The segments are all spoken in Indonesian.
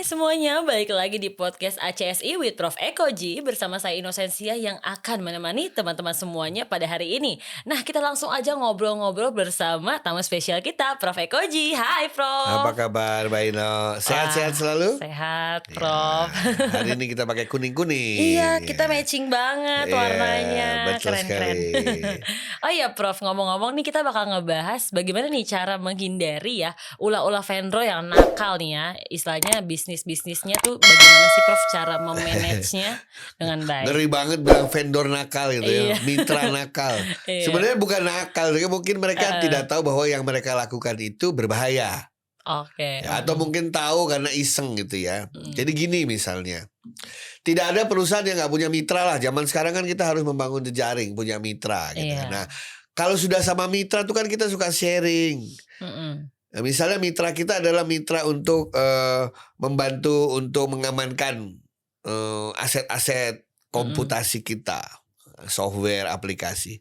semuanya, balik lagi di podcast ACSI with Prof. Eko G bersama saya Inosensia yang akan menemani teman-teman semuanya pada hari ini. Nah, kita langsung aja ngobrol-ngobrol bersama tamu spesial kita, Prof. Eko G. Hai, Prof. Apa kabar, Mbak Ino? Sehat-sehat selalu? Sehat, Prof. Ya, hari ini kita pakai kuning-kuning. Iya, kita matching banget warnanya. Betul Keren-keren. Oh iya, Prof, ngomong-ngomong nih kita bakal ngebahas bagaimana nih cara menghindari ya ulah-ulah vendor yang nakal nih ya. Istilahnya bisnisnya tuh bagaimana sih, Prof, cara memanage-nya dengan baik. Ngeri banget bilang vendor nakal gitu Iya. ya, mitra nakal. Iya. Sebenarnya bukan nakal, mungkin mereka tidak tahu bahwa yang mereka lakukan itu berbahaya. Oke. Ya, atau mungkin tahu karena iseng gitu ya. Jadi gini misalnya, tidak ada perusahaan yang nggak punya mitra lah. Zaman sekarang kan kita harus membangun jejaring, punya mitra gitu. Iya. Nah, kalau sudah sama mitra tuh kan kita suka sharing. Nah, misalnya mitra kita adalah mitra untuk membantu untuk mengamankan aset-aset komputasi kita, software, aplikasi.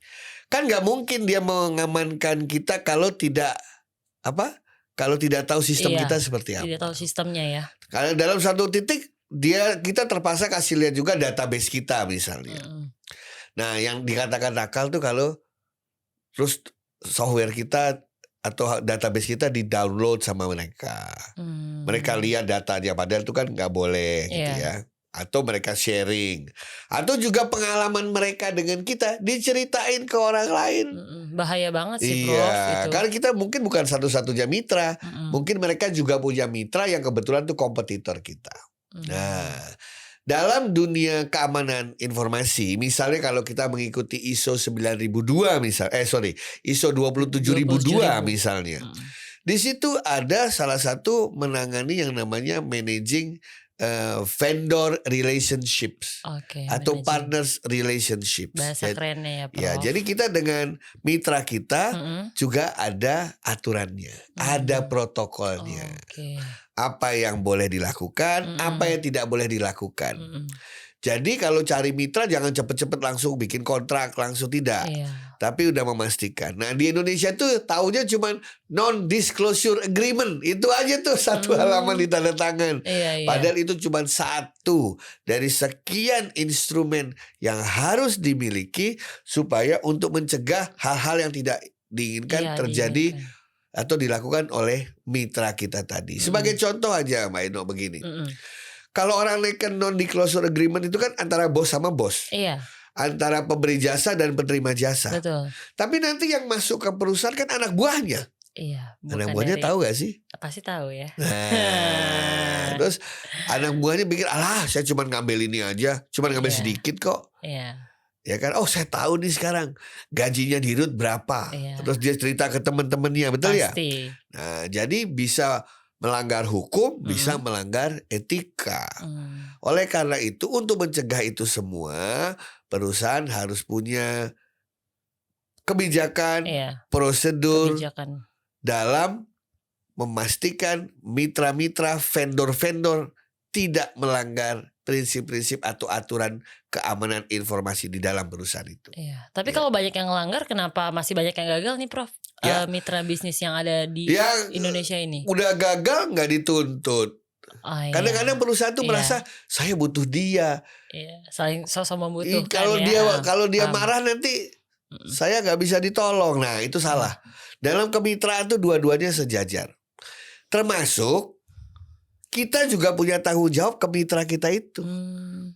Kan nggak mungkin dia mengamankan kita kalau tidak kalau tidak tahu sistem Iya, kita seperti apa. tidak tahu sistemnya ya. Kalau dalam satu titik kita terpaksa kasih lihat juga database kita misalnya. Nah, yang dikatakan nakal tuh kalau terus software kita atau database kita di-download sama mereka. Mereka lihat datanya padahal itu kan nggak boleh gitu ya. Atau mereka sharing. Atau juga pengalaman mereka dengan kita diceritain ke orang lain. Bahaya banget sih, Prof. Iya, Itu. karena kita mungkin bukan satu-satunya mitra. Mungkin mereka juga punya mitra yang kebetulan tuh kompetitor kita. Nah, dalam dunia keamanan informasi, misalnya kalau kita mengikuti ISO 9002 ISO 27002 misalnya. Di situ ada salah satu menangani yang namanya managing vendor relationships atau partners relationships. Bahasa kerennya ya, Prof. Ya, jadi kita dengan mitra kita juga ada aturannya, ada protokolnya. Apa yang boleh dilakukan, apa yang tidak boleh dilakukan. Jadi kalau cari mitra jangan cepet-cepet langsung bikin kontrak, langsung tidak. Tapi udah memastikan. Nah, di Indonesia tuh taunya cuma non-disclosure agreement. Itu aja tuh satu halaman di tanda tangan. Padahal itu cuma satu dari sekian instrumen yang harus dimiliki supaya untuk mencegah hal-hal yang tidak diinginkan terjadi atau dilakukan oleh mitra kita tadi. Sebagai contoh aja Mbak Ino begini. Kalau orang naikkan non-disclosure agreement itu kan antara bos sama bos. Antara pemberi jasa dan penerima jasa. Betul. Tapi nanti yang masuk ke perusahaan kan anak buahnya. Anak buahnya tahu gak sih? Pasti tahu ya. Nah, terus anak buahnya pikir, alah saya cuma ngambil ini aja. Cuma ngambil sedikit kok. Ya kan, oh saya tahu nih sekarang gajinya di Rut berapa. Terus dia cerita ke teman-temannya, betul ya? Nah, jadi bisa melanggar hukum, bisa melanggar etika. Oleh karena itu, untuk mencegah itu semua, perusahaan harus punya kebijakan, prosedur dalam memastikan mitra-mitra, vendor-vendor tidak melanggar prinsip-prinsip atau aturan keamanan informasi di dalam perusahaan itu. Tapi kalau banyak yang melanggar, kenapa masih banyak yang gagal nih, Prof? Mitra bisnis yang ada di Indonesia ini. Udah gagal nggak dituntut. Kadang-kadang perusahaan tuh merasa saya butuh dia. Saling sosok membutuhkan. Kalau dia marah nanti saya nggak bisa ditolong. Nah, itu salah. Dalam kemitraan tuh dua-duanya sejajar. Termasuk kita juga punya tanggung jawab ke mitra kita itu.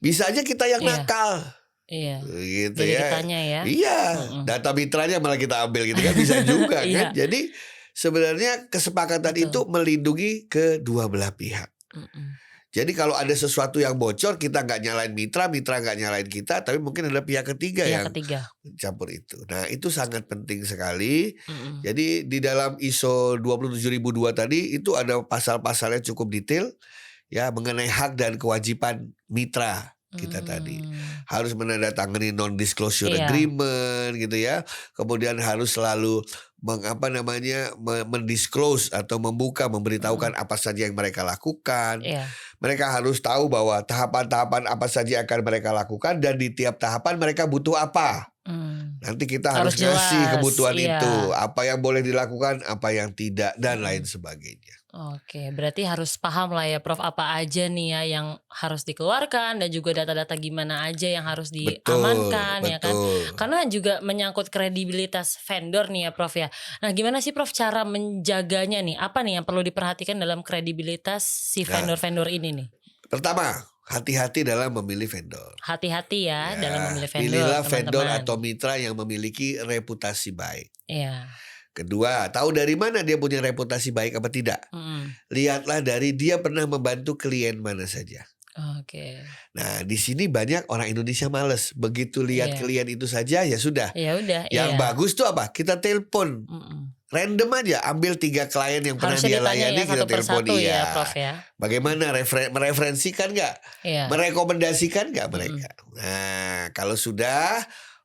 Bisa aja kita yang nakal. Gitu. Jadi kitanya ya. Data mitranya malah kita ambil gitu kan, bisa juga kan. Jadi sebenarnya kesepakatan itu melindungi kedua belah pihak. Jadi kalau ada sesuatu yang bocor, kita nggak nyalain mitra nggak nyalain kita, tapi mungkin ada pihak ketiga yang campur itu. Nah, itu sangat penting sekali. Jadi di dalam ISO 27002 tadi itu ada pasal-pasalnya cukup detail ya mengenai hak dan kewajiban mitra kita tadi. Harus menandatangani non-disclosure agreement gitu ya. Kemudian harus selalu mendisclose atau memberitahukan apa saja yang mereka lakukan. Mereka harus tahu bahwa tahapan-tahapan apa saja yang akan mereka lakukan dan di tiap tahapan mereka butuh apa. Nanti kita Harus harus ngasih jelas, kebutuhan iya. itu, apa yang boleh dilakukan, apa yang tidak, dan lain sebagainya. Oke, berarti harus paham lah ya Prof, apa aja nih ya yang harus dikeluarkan dan juga data-data gimana aja yang harus Betul, diamankan ya kan. betul. Karena juga menyangkut kredibilitas vendor nih ya Prof ya. Nah gimana sih Prof cara menjaganya nih? Apa nih yang perlu diperhatikan dalam kredibilitas si Nah, vendor-vendor ini nih? pertama, hati-hati dalam memilih vendor. Hati-hati ya dalam memilih vendor Pilihlah vendor teman-teman. atau mitra yang memiliki reputasi baik. Iya. Kedua, tahu dari mana dia punya reputasi baik apa tidak. Lihatlah dari dia pernah membantu klien mana saja. Oke. Nah, di sini banyak orang Indonesia males. Begitu lihat Iya. klien itu saja, ya sudah. Ya udah. Yang iya. bagus tuh apa? Kita telepon. Random aja, ambil 3 klien yang pernah Harusnya dia ditanya layani, ya kita satu telepon. persatu Iya. ya Prof ya. Bagaimana mereferensikan nggak? Iya. Merekomendasikan nggak mereka? Nah, kalau sudah,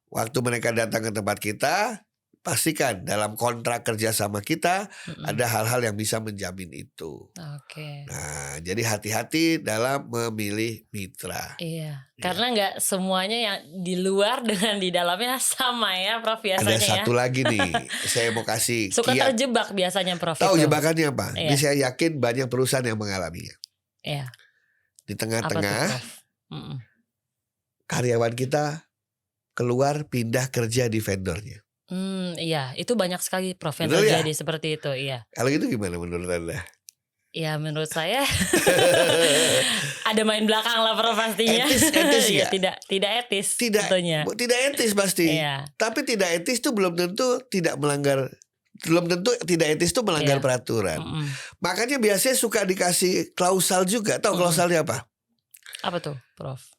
waktu mereka datang ke tempat kita, pastikan dalam kontrak kerja sama kita ada hal-hal yang bisa menjamin itu. Oke. Nah, jadi hati-hati dalam memilih mitra. Iya, karena nggak semuanya yang di luar dengan di dalamnya sama ya Prof biasanya Ada satu ya. lagi nih, saya mau kasih Suka kiat. terjebak biasanya Prof Tahu itu. jebakannya apa? Iya. Ini saya yakin banyak perusahaan yang mengalaminya. Iya. Di Apa tuh tengah-tengah Prof? karyawan kita keluar pindah kerja di vendornya. Iya, itu banyak sekali Prof yang Betul ya? terjadi seperti itu. Iya. Kalau gitu gimana menurut Anda? Ya menurut saya ada main belakang lah Prof pastinya. Etis Ya, nggak? tidak etis Tidak, tentunya. tidak etis pasti. Iya. Tapi tidak etis itu belum tentu tidak melanggar. Belum tentu tidak etis itu melanggar Iya. peraturan. Makanya biasanya suka dikasih klausal juga. Tahu klausalnya apa? Apa tuh Prof?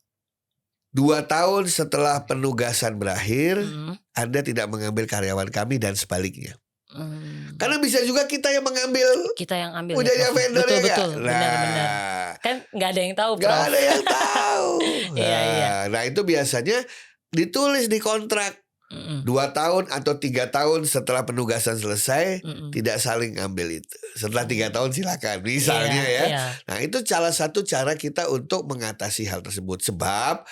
2 tahun setelah penugasan berakhir, Anda tidak mengambil karyawan kami dan sebaliknya. Karena bisa juga kita yang mengambil Kita yang ambil punyanya Prof. vendor ya Betul, nggak? benar-benar. Kan nggak ada yang tahu Prof. Nggak ada yang tahu. Iya, iya. Nah itu biasanya ditulis di kontrak 2 tahun atau 3 tahun setelah penugasan selesai, tidak saling ambil itu. Setelah 3 tahun silakan, misalnya Iya, ya. iya. Nah itu salah satu cara kita untuk mengatasi hal tersebut. Sebab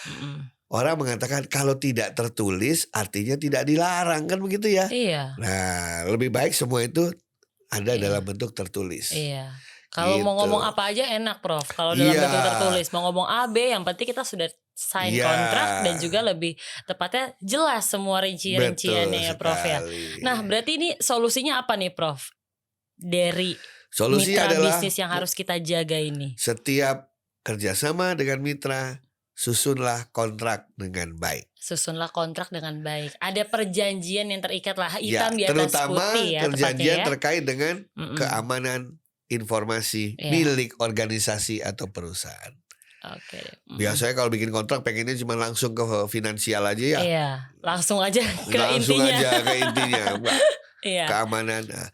orang mengatakan kalau tidak tertulis artinya tidak dilarang, kan begitu ya. Iya. Nah lebih baik semua itu ada Iya. dalam bentuk tertulis. Iya. Kalau mau Gitu. ngomong apa aja enak Prof. Kalau dalam Iya. bentuk tertulis, mau ngomong A, B, yang penting kita sudah sign Iya. kontrak dan juga lebih tepatnya jelas semua rinciannya ya Prof ya. sekali. Nah berarti ini solusinya apa nih Prof? Dari Solusinya mitra adalah bisnis yang harus kita jaga ini. setiap kerjasama dengan mitra, susunlah kontrak dengan baik. Susunlah kontrak dengan baik. Ada perjanjian yang terikat lah Ya, hitam di atas terutama putih ya perjanjian tepatnya ya. terkait dengan Mm-mm. keamanan informasi Iya. milik organisasi atau perusahaan. Oke. Biasanya kalau bikin kontrak pengennya cuma langsung ke finansial aja ya. Iya, langsung aja ke Langsung intinya. aja ke intinya. Enggak. Iya. Keamanan. Nah,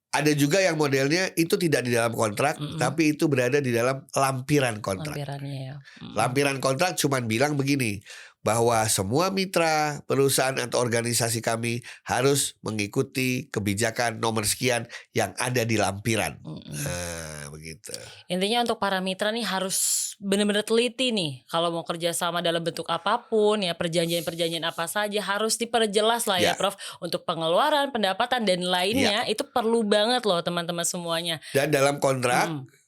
ada juga yang modelnya itu tidak di dalam kontrak, tapi itu berada di dalam lampiran kontrak. Lampirannya ya. Lampiran kontrak cuman bilang begini, bahwa semua mitra, perusahaan atau organisasi kami harus mengikuti kebijakan nomor sekian yang ada di lampiran. Nah, begitu. Intinya untuk para mitra nih harus benar-benar teliti nih. Kalau mau kerjasama dalam bentuk apapun ya, perjanjian-perjanjian apa saja harus diperjelas lah ya Ya. Prof. Untuk pengeluaran, pendapatan dan lainnya itu perlu banget loh teman-teman semuanya. Dan dalam kontrak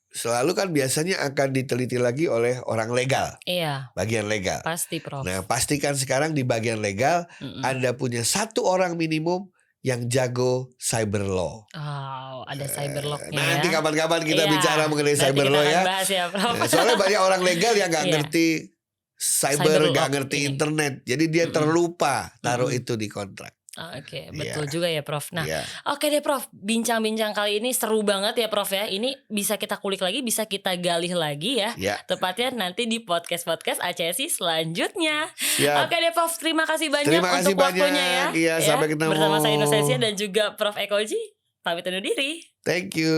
selalu kan biasanya akan diteliti lagi oleh orang legal, Iya, bagian legal. pasti Prof. Nah, pastikan sekarang di bagian legal Anda punya 1 orang minimum yang jago cyber law. Oh, ada cyberlock-nya Nah, nanti ya. kapan-kapan kita Iya, bicara mengenai nanti cyber kita law akan ya. bahas ya Prof. Nah, soalnya banyak orang legal yang nggak Iya. ngerti cyber, Cyberlock nggak ngerti ini. internet. Jadi dia terlupa taruh itu di kontrak. Oke, Iya. betul juga ya Prof. Nah, Iya. oke deh Prof, bincang-bincang kali ini seru banget ya Prof ya. Ini bisa kita kulik lagi, bisa kita galih lagi ya. Ya. Tepatnya nanti di podcast-podcast ACSI selanjutnya. Siap. Oke deh Prof, terima kasih banyak Terima kasih untuk waktunya banyak. ya. Iya, sampai ketemu. Bersama saya Inosensia dan juga Prof Ekoji. Pamit undur diri. Thank you.